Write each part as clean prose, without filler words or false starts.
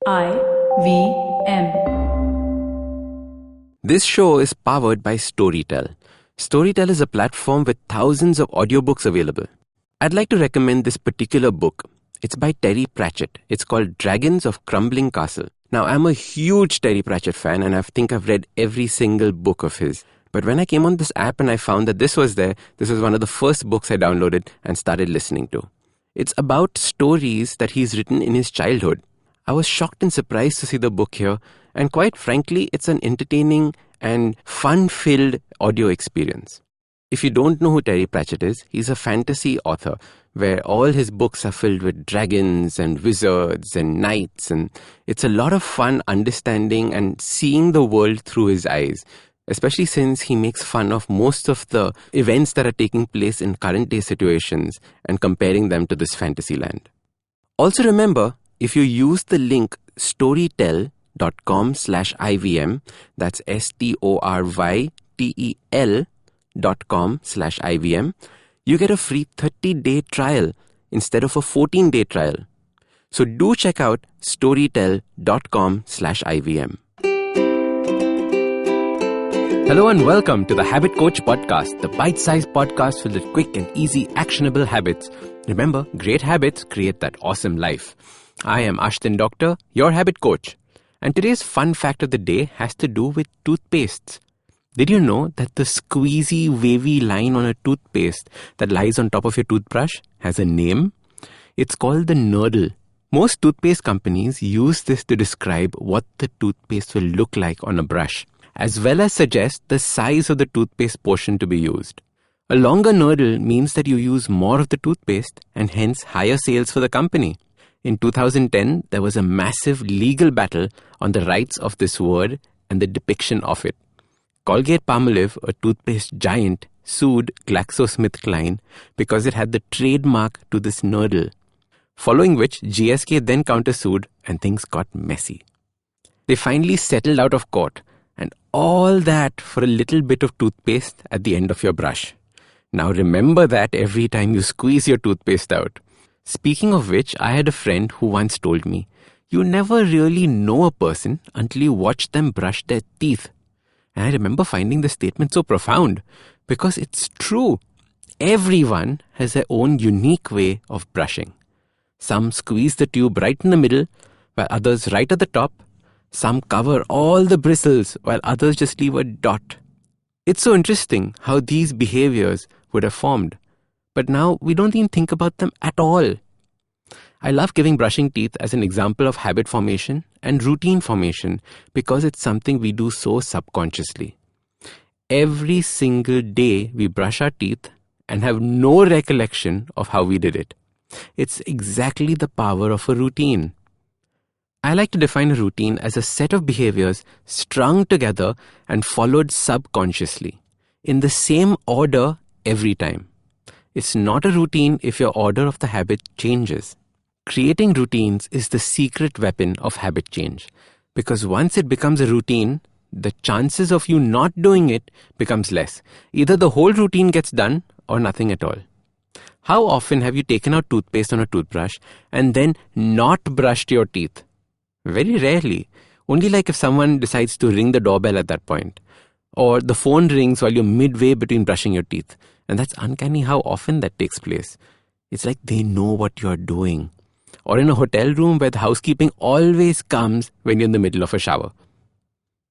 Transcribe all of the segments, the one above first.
IVM. This show is powered by Storytel. Storytel is a platform with thousands of audiobooks available. I'd like to recommend this particular book. It's by Terry Pratchett. It's called Dragons of Crumbling Castle. Now, I'm a huge Terry Pratchett fan, and I think I've read every single book of his. But when I came on this app and I found that this was there, this was one of the first books I downloaded and started listening to. It's about stories that he's written in his childhood. I was shocked and surprised to see the book here, and quite frankly, it's an entertaining and fun-filled audio experience. If you don't know who Terry Pratchett is, he's a fantasy author where all his books are filled with dragons and wizards and knights, and it's a lot of fun understanding and seeing the world through his eyes, especially since he makes fun of most of the events that are taking place in current day situations and comparing them to this fantasy land. Also remember, if you use the link storytel.com/IVM, that's STORYTEL.com/IVM, you get a free 30-day trial instead of a 14-day trial. So do check out storytel.com/IVM. Hello and welcome to the Habit Coach Podcast, the bite-sized podcast filled with quick and easy actionable habits. Remember, great habits create that awesome life. I am Ashdin Doctor, your habit coach. And today's fun fact of the day has to do with toothpastes. Did you know that the squeezy, wavy line on a toothpaste that lies on top of your toothbrush has a name? It's called the nurdle. Most toothpaste companies use this to describe what the toothpaste will look like on a brush, as well as suggest the size of the toothpaste portion to be used. A longer nurdle means that you use more of the toothpaste and hence higher sales for the company. In 2010, there was a massive legal battle on the rights of this word and the depiction of it. Colgate-Palmolive, a toothpaste giant, sued GlaxoSmithKline because it had the trademark to this nurdle, following which GSK then countersued and things got messy. They finally settled out of court, and all that for a little bit of toothpaste at the end of your brush. Now remember that every time you squeeze your toothpaste out. Speaking of which, I had a friend who once told me, you never really know a person until you watch them brush their teeth. And I remember finding the statement so profound because it's true. Everyone has their own unique way of brushing. Some squeeze the tube right in the middle, while others right at the top. Some cover all the bristles, while others just leave a dot. It's so interesting how these behaviors would have formed. But now we don't even think about them at all. I love giving brushing teeth as an example of habit formation and routine formation because it's something we do so subconsciously. Every single day we brush our teeth and have no recollection of how we did it. It's exactly the power of a routine. I like to define a routine as a set of behaviors strung together and followed subconsciously, in the same order every time. It's not a routine if your order of the habit changes. Creating routines is the secret weapon of habit change, because once it becomes a routine, the chances of you not doing it becomes less. Either the whole routine gets done or nothing at all. How often have you taken out toothpaste on a toothbrush and then not brushed your teeth? Very rarely. Only like if someone decides to ring the doorbell at that point. Or the phone rings while you're midway between brushing your teeth. And that's uncanny how often that takes place. It's like they know what you're doing. Or in a hotel room where the housekeeping always comes when you're in the middle of a shower.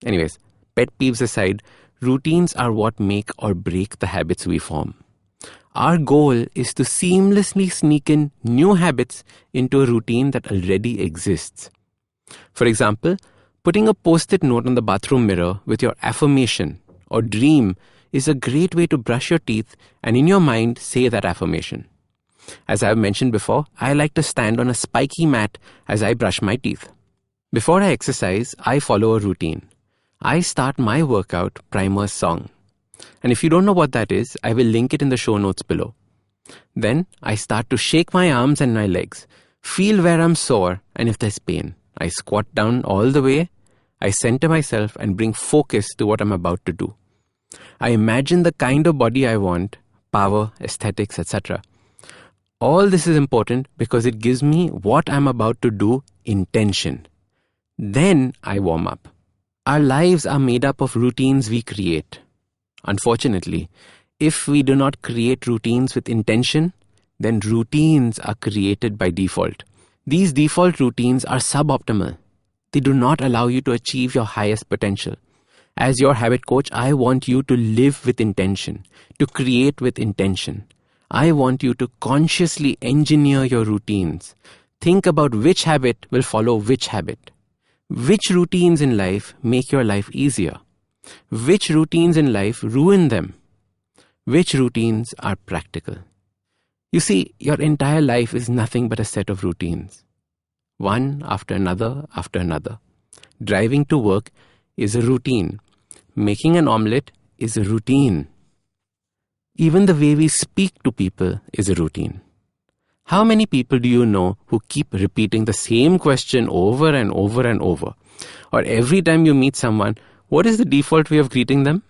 Anyways, pet peeves aside, routines are what make or break the habits we form. Our goal is to seamlessly sneak in new habits into a routine that already exists. For example, putting a post-it note on the bathroom mirror with your affirmation or dream is a great way to brush your teeth and in your mind say that affirmation. As I have mentioned before, I like to stand on a spiky mat as I brush my teeth. Before I exercise, I follow a routine. I start my workout primer song. And if you don't know what that is, I will link it in the show notes below. Then I start to shake my arms and my legs, feel where I'm sore and if there's pain. I squat down all the way, I center myself and bring focus to what I'm about to do. I imagine the kind of body I want, power, aesthetics, etc. All this is important because it gives me what I'm about to do intention. Then I warm up. Our lives are made up of routines we create. Unfortunately, if we do not create routines with intention, then routines are created by default. These default routines are suboptimal. They do not allow you to achieve your highest potential. As your habit coach, I want you to live with intention, to create with intention. I want you to consciously engineer your routines. Think about which habit will follow which habit. Which routines in life make your life easier? Which routines in life ruin them? Which routines are practical? You see, your entire life is nothing but a set of routines. One after another after another. Driving to work is a routine. Making an omelette is a routine. Even the way we speak to people is a routine. How many people do you know who keep repeating the same question over and over and over? Or every time you meet someone, what is the default way of greeting them?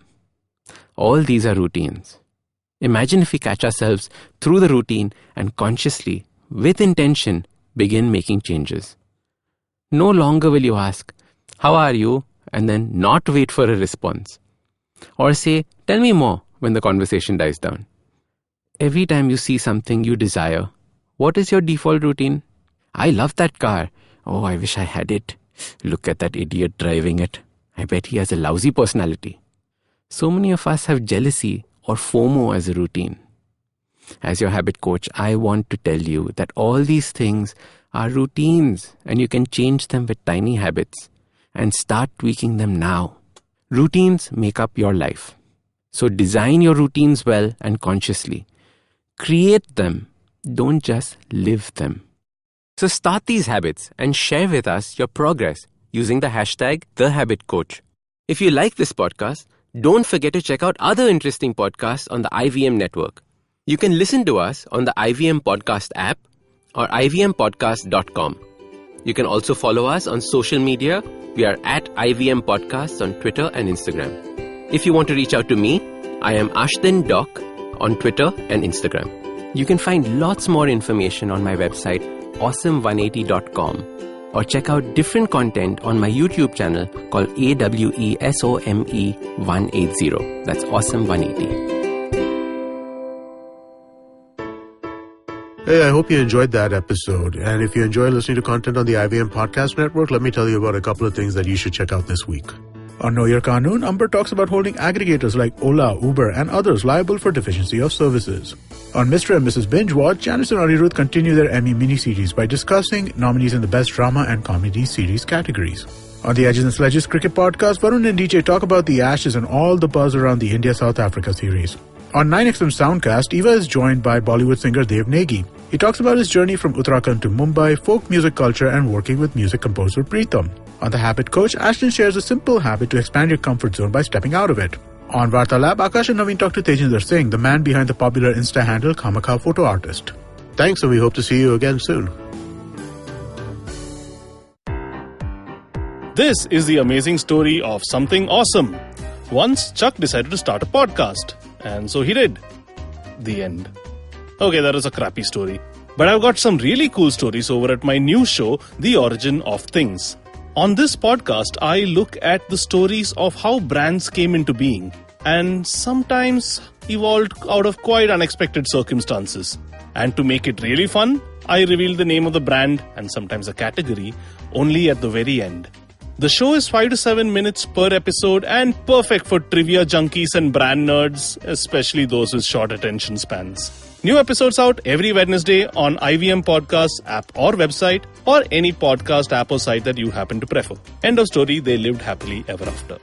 All these are routines. Imagine if we catch ourselves through the routine and consciously, with intention, begin making changes. No longer will you ask, "How are you?" and then not wait for a response. Or say, "Tell me more," when the conversation dies down. Every time you see something you desire, what is your default routine? "I love that car. Oh, I wish I had it. Look at that idiot driving it. I bet he has a lousy personality." So many of us have jealousy or FOMO as a routine. As your habit coach, I want to tell you that all these things are routines and you can change them with tiny habits and start tweaking them now. Routines make up your life. So design your routines well and consciously. Create them. Don't just live them. So start these habits and share with us your progress using the hashtag #TheHabitCoach. If you like this podcast, don't forget to check out other interesting podcasts on the IVM network. You can listen to us on the IVM Podcast app or ivmpodcast.com. You can also follow us on social media. We are at IVM Podcasts on Twitter and Instagram. If you want to reach out to me, I am Ashdin Doc on Twitter and Instagram. You can find lots more information on my website, awesome180.com, or check out different content on my YouTube channel called AWESOME180. That's Awesome180. Hey, I hope you enjoyed that episode. And if you enjoy listening to content on the IVM Podcast Network, let me tell you about a couple of things that you should check out this week. On Know Your Kanun, Amber talks about holding aggregators like Ola, Uber, and others liable for deficiency of services. On Mr. and Mrs. Binge Watch, Janice and Anirudh continue their Emmy mini-series by discussing nominees in the Best Drama and Comedy Series categories. On the Edges and Sledges Cricket Podcast, Varun and DJ talk about the Ashes and all the buzz around the India-South Africa series. On 9XM Soundcast, Eva is joined by Bollywood singer Dev Negi. He talks about his journey from Uttarakhand to Mumbai, folk music culture, and working with music composer Preetham. On The Habit Coach, Ashdin shares a simple habit to expand your comfort zone by stepping out of it. On Varta Lab, Akash and Naveen talk to Tejinder Singh, the man behind the popular Insta handle Kamakha Photo Artist. Thanks, and we hope to see you again soon. This is the amazing story of something awesome. Once, Chuck decided to start a podcast. And so he did. The end. Okay, that was a crappy story. But I've got some really cool stories over at my new show, The Origin of Things. On this podcast, I look at the stories of how brands came into being and sometimes evolved out of quite unexpected circumstances. And to make it really fun, I reveal the name of the brand and sometimes a category only at the very end. The show is 5 to 7 minutes per episode and perfect for trivia junkies and brand nerds, especially those with short attention spans. New episodes out every Wednesday on IVM Podcasts app or website or any podcast app or site that you happen to prefer. End of story, they lived happily ever after.